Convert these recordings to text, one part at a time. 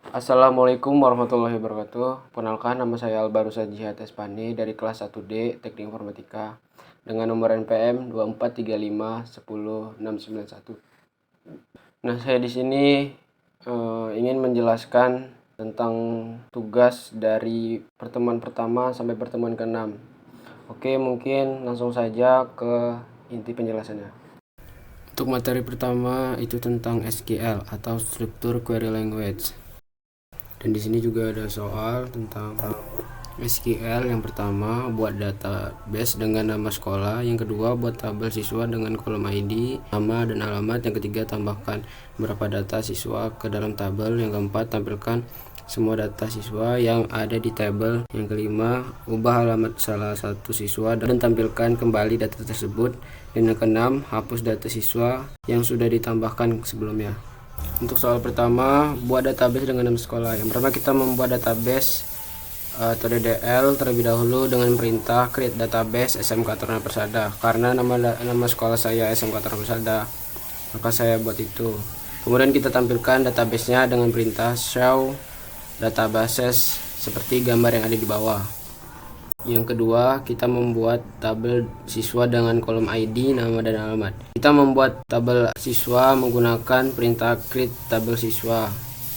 Assalamualaikum warahmatullahi wabarakatuh. Perkenalkan, nama saya Albarusa Jihad Espani dari kelas 1D Teknik Informatika dengan nomor NPM 243510691. Nah, saya di sini ingin menjelaskan tentang tugas dari pertemuan pertama sampai pertemuan ke-6. Oke, mungkin langsung saja ke inti penjelasannya. Untuk materi pertama itu tentang SQL atau Structure Query Language. Dan di sini juga ada soal tentang SQL. Yang pertama, buat database dengan nama sekolah. Yang kedua, buat tabel siswa dengan kolom ID, nama dan alamat. Yang ketiga, tambahkan berapa data siswa ke dalam tabel. Yang keempat, tampilkan semua data siswa yang ada di tabel. Yang kelima, ubah alamat salah satu siswa dan tampilkan kembali data tersebut. Dan yang keenam, hapus data siswa yang sudah ditambahkan sebelumnya. Untuk soal pertama, buat database dengan nama sekolah. Yang pertama, kita membuat database atau DDL terlebih dahulu dengan perintah create database SMK Taruna Persada. Karena nama sekolah saya SMK Taruna Persada, maka saya buat itu. Kemudian kita tampilkan databasenya dengan perintah show databases seperti gambar yang ada di bawah. Yang kedua, kita membuat tabel siswa dengan kolom ID, nama dan alamat. Kita membuat tabel siswa menggunakan perintah create tabel siswa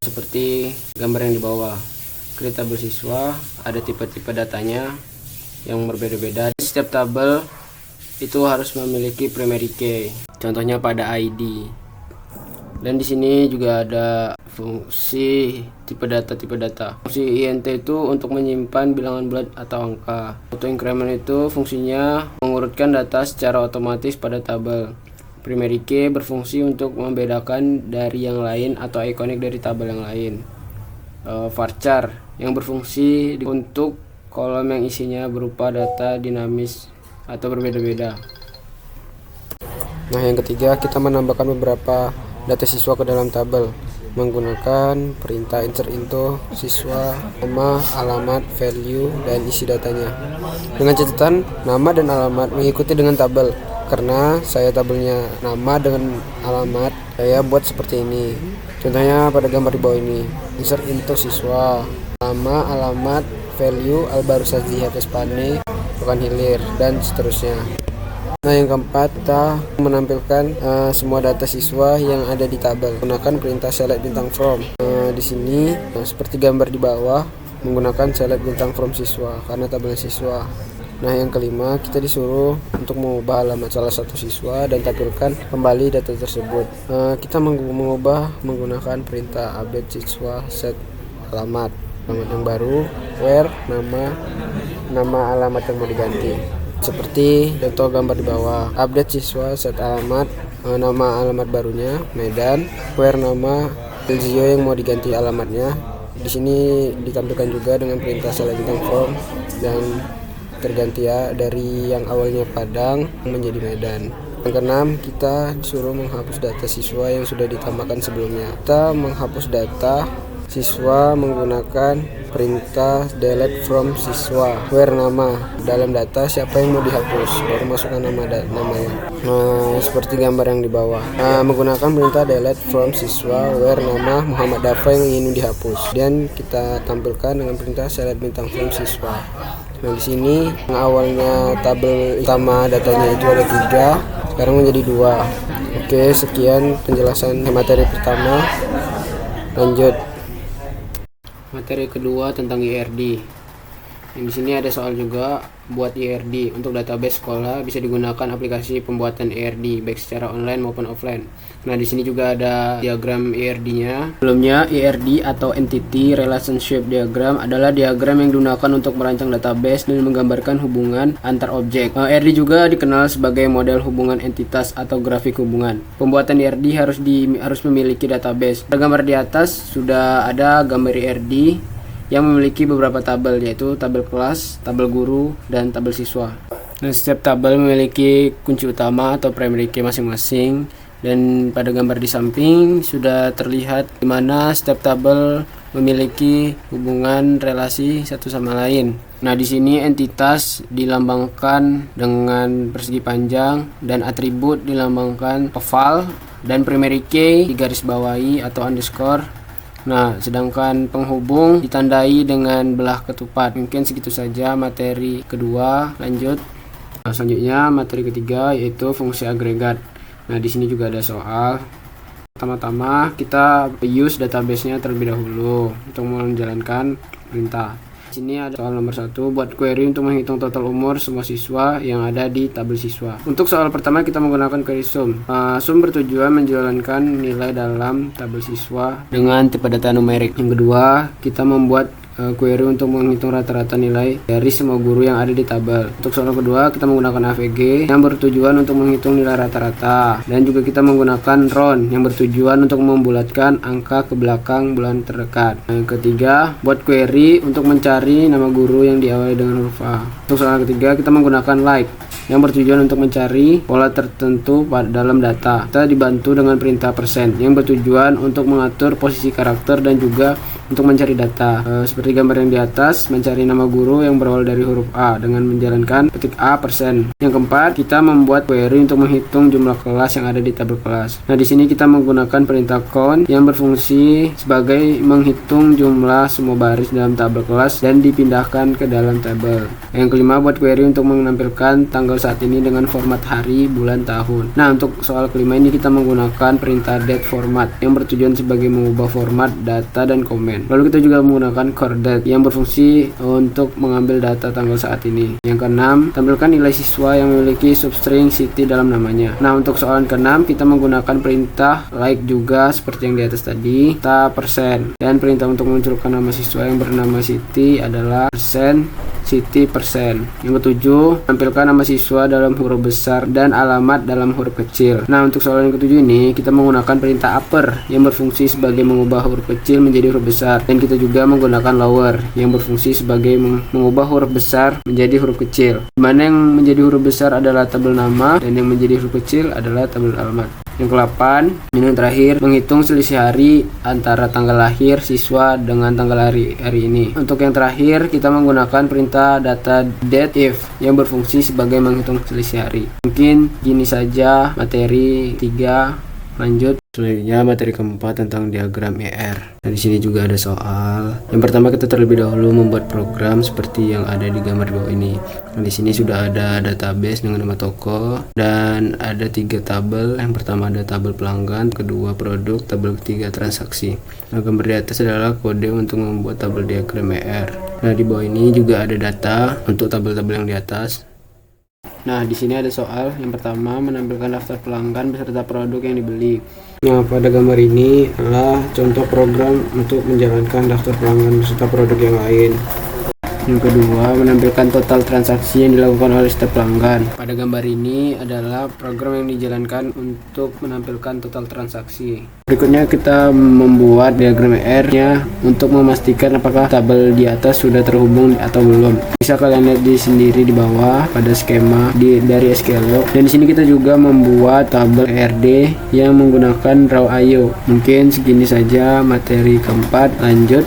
seperti gambar yang di bawah. Create tabel siswa, ada tipe-tipe datanya yang berbeda-beda. Setiap tabel itu harus memiliki primary key, contohnya pada ID. Dan di sini juga ada fungsi tipe data. Fungsi int itu untuk menyimpan bilangan bulat atau angka. Auto increment itu fungsinya mengurutkan data secara otomatis pada tabel. Primary key berfungsi untuk membedakan dari yang lain atau ikonik dari tabel yang lain. Varchar yang berfungsi untuk kolom yang isinya berupa data dinamis atau berbeda-beda. Nah, yang ketiga, kita menambahkan beberapa data siswa ke dalam tabel menggunakan perintah insert into siswa, nama, alamat, value, dan isi datanya. Dengan catatan, nama dan alamat mengikuti dengan tabel. Karena saya tabelnya nama dengan alamat, saya buat seperti ini. Contohnya pada gambar di bawah ini. Insert into siswa, nama, alamat, value, Albarusa Jihad Espani, Bukan Hilir, dan seterusnya. Nah, yang keempat, kita menampilkan semua data siswa yang ada di tabel menggunakan perintah select bintang from. Di sini seperti gambar di bawah, menggunakan select bintang from siswa karena tabel siswa. Nah, yang kelima, kita disuruh untuk mengubah alamat salah satu siswa dan tampilkan kembali data tersebut. Kita mengubah menggunakan perintah update siswa set alamat yang baru, where nama alamat yang mau diganti. Seperti contoh gambar di bawah, update siswa set alamat, nama alamat barunya Medan, where nama Elzio yang mau diganti alamatnya. Di sini ditampilkan juga dengan perintah select bintang from dan terganti ya dari yang awalnya Padang menjadi Medan. Yang keenam, kita disuruh menghapus data siswa yang sudah ditambahkan sebelumnya. Kita menghapus data siswa menggunakan perintah delete from siswa, where nama dalam data siapa yang mau dihapus, baru masukkan namanya. Seperti gambar yang di bawah. Menggunakan perintah delete from siswa, where nama Muhammad Dafa yang ingin dihapus, dan kita tampilkan dengan perintah select bintang from siswa. Nah, di sini yang awalnya tabel utama datanya itu ada 3, sekarang menjadi 2. Oke, sekian penjelasan materi pertama. Lanjut. Materi kedua tentang IRD. Di sini ada soal juga buat IRD. Untuk database sekolah bisa digunakan aplikasi pembuatan IRD baik secara online maupun offline. Nah, di sini juga ada diagram IRD-nya. Sebelumnya, IRD atau Entity Relationship Diagram adalah diagram yang digunakan untuk merancang database dan menggambarkan hubungan antar objek. IRD juga dikenal sebagai model hubungan entitas atau grafik hubungan. Pembuatan IRD harus memiliki database. Pada gambar di atas sudah ada gambar IRD yang memiliki beberapa tabel, yaitu tabel kelas, tabel guru, dan tabel siswa. Nah, setiap tabel memiliki kunci utama atau primary key masing-masing, dan pada gambar di samping sudah terlihat di mana setiap tabel memiliki hubungan relasi satu sama lain. Nah, di sini entitas dilambangkan dengan persegi panjang dan atribut dilambangkan oval, dan primary key digarisbawahi atau underscore Nah, sedangkan penghubung ditandai dengan belah ketupat. Mungkin segitu saja materi kedua. Lanjut. Nah, selanjutnya materi ketiga yaitu fungsi agregat. Nah, di sini juga ada soal. Pertama-tama kita use database-nya terlebih dahulu untuk menjalankan perintah. Di sini ada soal nomor 1, buat query untuk menghitung total umur semua siswa yang ada di tabel siswa. Untuk soal pertama kita menggunakan query sum. Sum bertujuan menjalankan nilai dalam tabel siswa dengan tipe data numerik. Yang kedua, kita membuat query untuk menghitung rata-rata nilai dari semua guru yang ada di tabel. Untuk soal kedua kita menggunakan AVG yang bertujuan untuk menghitung nilai rata-rata, dan juga kita menggunakan round yang bertujuan untuk membulatkan angka ke belakang bulan terdekat. Yang ketiga, buat query untuk mencari nama guru yang diawali dengan huruf A. Untuk soal ketiga kita menggunakan like yang bertujuan untuk mencari pola tertentu dalam data. Kita dibantu dengan perintah persen yang bertujuan untuk mengatur posisi karakter dan juga untuk mencari data. Seperti gambar yang di atas, mencari nama guru yang berawal dari huruf A dengan menjalankan ketik A persen. Yang keempat, kita membuat query untuk menghitung jumlah kelas yang ada di tabel kelas. Nah, di sini kita menggunakan perintah count yang berfungsi sebagai menghitung jumlah semua baris dalam tabel kelas dan dipindahkan ke dalam tabel. Yang kelima, buat query untuk menampilkan tanggal saat ini dengan format hari, bulan, tahun. Nah, untuk soal kelima ini kita menggunakan perintah date format yang bertujuan sebagai mengubah format data dan komen. Lalu kita juga menggunakan core date yang berfungsi untuk mengambil data tanggal saat ini. Yang keenam, tampilkan nilai siswa yang memiliki substring city dalam namanya. Nah, untuk soalan keenam kita menggunakan perintah like juga seperti yang di atas tadi, kita persen, dan perintah untuk memunculkan nama siswa yang bernama city adalah persen city persen. Yang ketujuh, tampilkan nama siswa dalam huruf besar dan alamat dalam huruf kecil. Nah, untuk soalan yang ketujuh ini kita menggunakan perintah upper yang berfungsi sebagai mengubah huruf kecil menjadi huruf besar, dan kita juga menggunakan lower yang berfungsi sebagai mengubah huruf besar menjadi huruf kecil, dimana yang menjadi huruf besar adalah tabel nama dan yang menjadi huruf kecil adalah tabel alamat. Yang ke-8, yang terakhir, menghitung selisih hari antara tanggal lahir siswa dengan tanggal hari ini. Untuk yang terakhir, kita menggunakan perintah data date if yang berfungsi sebagai menghitung selisih hari. Mungkin gini saja materi 3. Lanjut. Selanjutnya materi keempat tentang diagram ER. Nah, di sini juga ada soal. Yang pertama kita terlebih dahulu membuat program seperti yang ada di gambar di bawah ini. Nah, di sini sudah ada database dengan nama toko dan ada 3 tabel. Yang pertama ada tabel pelanggan, kedua produk, tabel ketiga transaksi. Nah, gambar di atas adalah kode untuk membuat tabel diagram ER. Nah, di bawah ini juga ada data untuk tabel-tabel yang di atas. Nah, di sini ada soal. Yang pertama, menampilkan daftar pelanggan beserta produk yang dibeli. Nah, pada gambar ini adalah contoh program untuk menjalankan daftar pelanggan beserta produk yang lain. Yang kedua, menampilkan total transaksi yang dilakukan oleh setiap pelanggan. Pada gambar ini adalah program yang dijalankan untuk menampilkan total transaksi. Berikutnya kita membuat diagram ER-nya untuk memastikan apakah tabel di atas sudah terhubung atau belum. Bisa kalian lihat di sendiri di bawah pada skema dari SQLoc. Dan di sini kita juga membuat tabel ERD yang menggunakan raw IO. Mungkin segini saja materi keempat. Lanjut.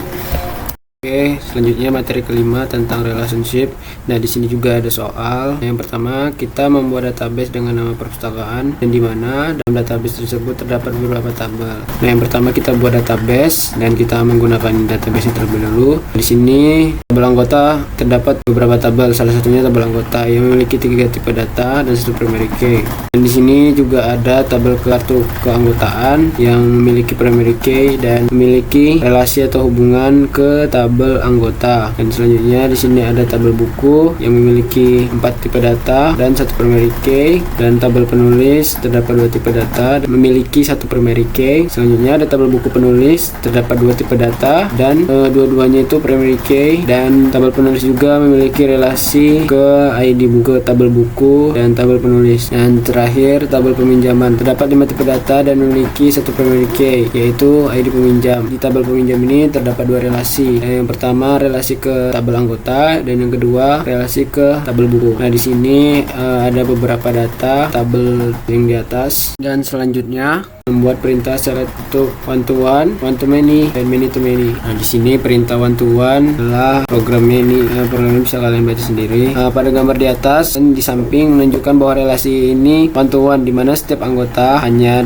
Oke, selanjutnya materi kelima tentang relationship. Nah, di sini juga ada soal. Yang pertama, kita membuat database dengan nama perpustakaan dan di mana dalam database tersebut terdapat beberapa tabel. Nah, yang pertama kita buat database dan kita menggunakan database terlebih dahulu. Di sini tabel anggota terdapat beberapa tabel. Salah satunya tabel anggota yang memiliki 3 tipe data dan 1 primary key. Dan di sini juga ada tabel kartu keanggotaan yang memiliki primary key dan memiliki relasi atau hubungan ke tabel anggota. Dan selanjutnya di sini ada tabel buku yang memiliki 4 tipe data dan 1 primary key, dan tabel penulis terdapat 2 tipe data dan memiliki 1 primary key. Selanjutnya ada tabel buku penulis terdapat 2 tipe data dan dua-duanya itu primary key, dan tabel penulis juga memiliki relasi ke ID buku, tabel buku dan tabel penulis. Dan terakhir tabel peminjaman terdapat 5 tipe data dan memiliki 1 primary key yaitu ID peminjam. Di tabel peminjam ini terdapat 2 relasi. Yang Yang pertama relasi ke tabel anggota dan yang kedua relasi ke tabel buku. Nah, di sini ada beberapa data tabel yang di atas, dan selanjutnya membuat perintah select untuk one to one to many, dan many to many. Nah, di sini perintah one to one adalah programnya ini. Programnya bisa kalian baca sendiri. Pada gambar di atas dan di samping menunjukkan bahwa relasi ini one to one, di mana setiap anggota hanya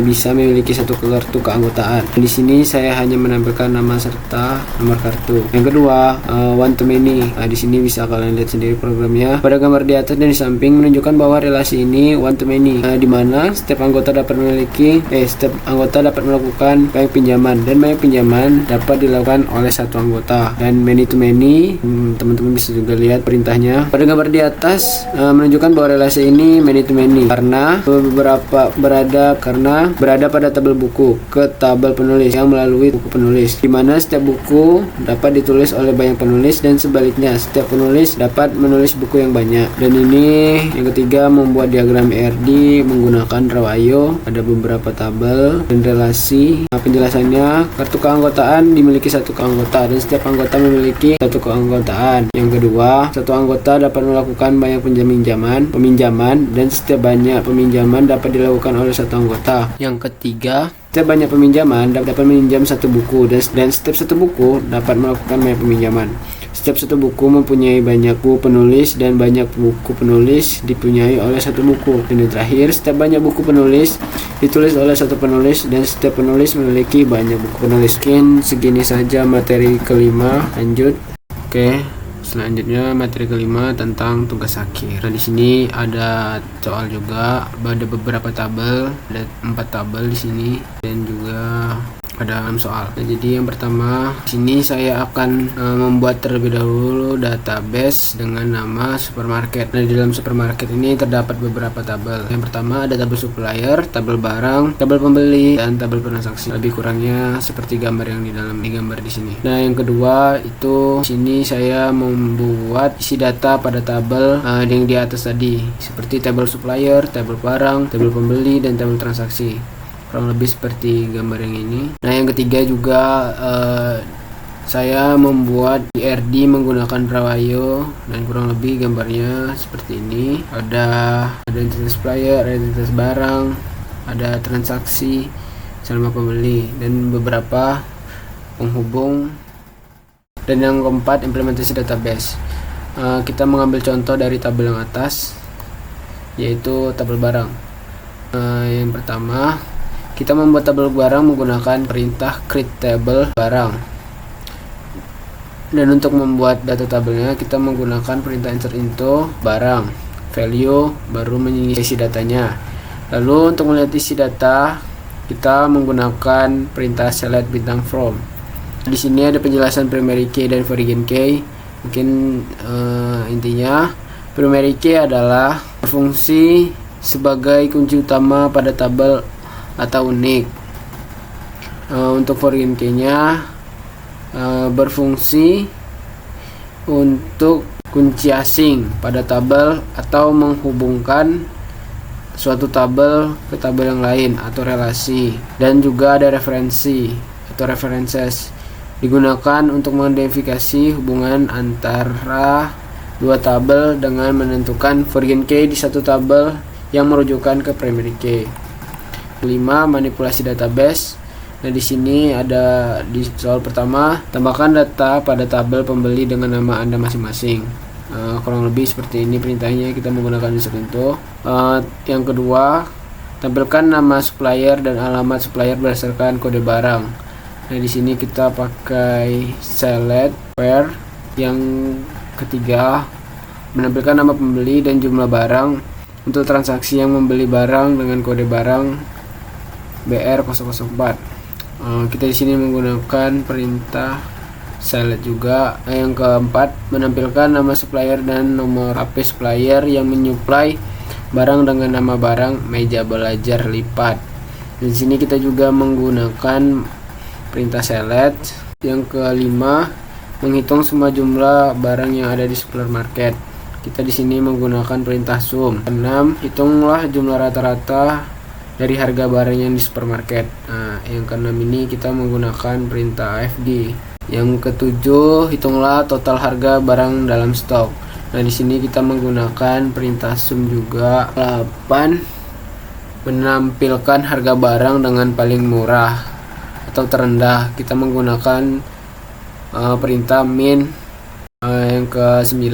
bisa memiliki satu kartu keanggotaan. Di sini saya hanya menampilkan nama serta nomor kartu. Yang kedua, one to many. Nah, di sini bisa kalian lihat sendiri programnya. Pada gambar di atas dan di samping menunjukkan bahwa relasi ini one to many, di mana setiap anggota dapat melakukan banyak pinjaman, dan banyak pinjaman dapat dilakukan oleh satu anggota. Dan many to many, teman-teman bisa juga lihat perintahnya. Pada gambar di atas menunjukkan bahwa relasi ini many to many karena berada pada tabel buku ke tabel penulis yang melalui buku penulis, di mana setiap buku dapat ditulis oleh banyak penulis dan sebaliknya setiap penulis dapat menulis buku yang banyak. Dan ini yang ketiga, membuat diagram ERD menggunakan Rawayo. Ada beberapa tabel dan relasi. Penjelasannya, kartu keanggotaan dimiliki satu anggota dan setiap anggota memiliki satu keanggotaan. Yang kedua, satu anggota dapat melakukan banyak peminjaman dan setiap banyak peminjaman dapat dilakukan oleh satu anggota. Yang ketiga, setiap banyak peminjaman dapat meminjam satu buku dan setiap satu buku dapat melakukan banyak peminjaman. Setiap satu buku mempunyai banyak buku penulis dan banyak buku penulis dipunyai oleh satu buku. Dan yang terakhir, setiap banyak buku penulis ditulis oleh satu penulis dan setiap penulis memiliki banyak buku penulis. Mungkin segini saja materi kelima. Lanjut. Oke. Selanjutnya materi kelima tentang tugas akhir. Nah, di sini ada soal juga, ada beberapa tabel, ada 4 tabel di sini dan juga ada 6 soal. Nah, jadi yang pertama, di sini saya akan membuat terlebih dahulu database dengan nama supermarket. Nah, di dalam supermarket ini terdapat beberapa tabel. Yang pertama ada tabel supplier, tabel barang, tabel pembeli, dan tabel transaksi. Lebih kurangnya seperti gambar yang digambar di sini. Nah, yang kedua itu di sini saya membuat isi data pada tabel yang di atas tadi, seperti tabel supplier, tabel barang, tabel pembeli, dan tabel transaksi. Kurang lebih seperti gambar yang ini. Nah, yang ketiga juga saya membuat ERD menggunakan Rawayo, dan kurang lebih gambarnya seperti ini. Ada identitas supplier, identitas barang, ada transaksi sama pembeli, dan beberapa penghubung. Dan yang keempat, implementasi database. Kita mengambil contoh dari tabel yang atas, yaitu tabel barang. Yang pertama, kita membuat tabel barang menggunakan perintah create table barang. Dan untuk membuat data tabelnya, kita menggunakan perintah insert into barang value, baru mengisi datanya. Lalu untuk melihat isi data, kita menggunakan perintah select bintang from. Di sini ada penjelasan primary key dan foreign key. Mungkin intinya, primary key adalah berfungsi sebagai kunci utama pada tabel atau unik. Untuk foreign key-nya berfungsi untuk kunci asing pada tabel atau menghubungkan suatu tabel ke tabel yang lain atau relasi. Dan juga ada referensi atau references, digunakan untuk mengidentifikasi hubungan antara dua tabel dengan menentukan foreign key di satu tabel yang merujukkan ke primary key. 5. Manipulasi database. Nah, di sini ada di soal pertama, tambahkan data pada tabel pembeli dengan nama Anda masing-masing. Kurang lebih seperti ini perintahnya, kita menggunakan insert into. Yang kedua, tampilkan nama supplier dan alamat supplier berdasarkan kode barang. Nah, di sini kita pakai select where. Yang ketiga, menampilkan nama pembeli dan jumlah barang untuk transaksi yang membeli barang dengan kode barang BR004. Kita di sini menggunakan perintah select juga. Yang keempat, menampilkan nama supplier dan nomor HP supplier yang menyuplai barang dengan nama barang meja belajar lipat. Di sini kita juga menggunakan perintah select. Yang kelima, menghitung semua jumlah barang yang ada di supermarket. Kita di sini menggunakan perintah sum. 6, hitunglah jumlah rata-rata dari harga barang yang di supermarket. Nah, yang keenam ini kita menggunakan perintah AFD. Yang ketujuh, hitunglah total harga barang dalam stok. Nah, di sini kita menggunakan perintah sum juga. 8, menampilkan harga barang dengan paling murah atau terendah. Kita menggunakan perintah min. Yang ke-9,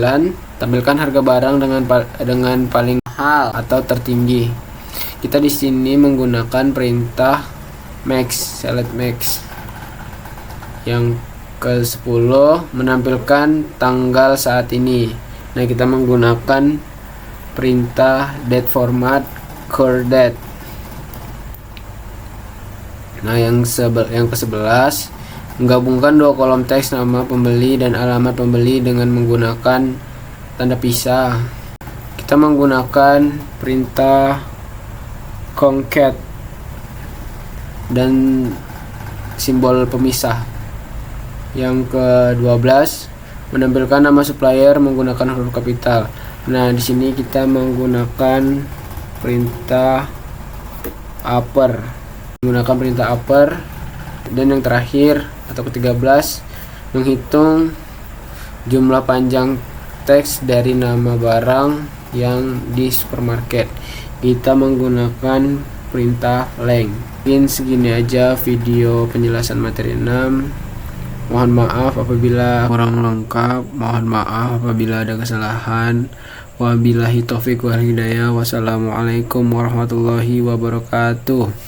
tampilkan harga barang dengan paling mahal atau tertinggi. Kita di sini menggunakan perintah max, select max. Yang ke-10, menampilkan tanggal saat ini. Nah, kita menggunakan perintah date format current date. Nah, yang ke-11, menggabungkan dua kolom teks nama pembeli dan alamat pembeli dengan menggunakan tanda pisah. Kita menggunakan perintah concat dan simbol pemisah. Yang ke-12, menampilkan nama supplier menggunakan huruf kapital. Nah, di sini kita menggunakan perintah upper. Dan yang terakhir atau ke-13, menghitung jumlah panjang teks dari nama barang yang di supermarket. Kita menggunakan perintah length. Mungkin segini aja video penjelasan materi 6. Mohon maaf apabila kurang lengkap, mohon maaf apabila ada kesalahan. Wabillahi taufiq wal hidayah. Wassalamualaikum warahmatullahi wabarakatuh.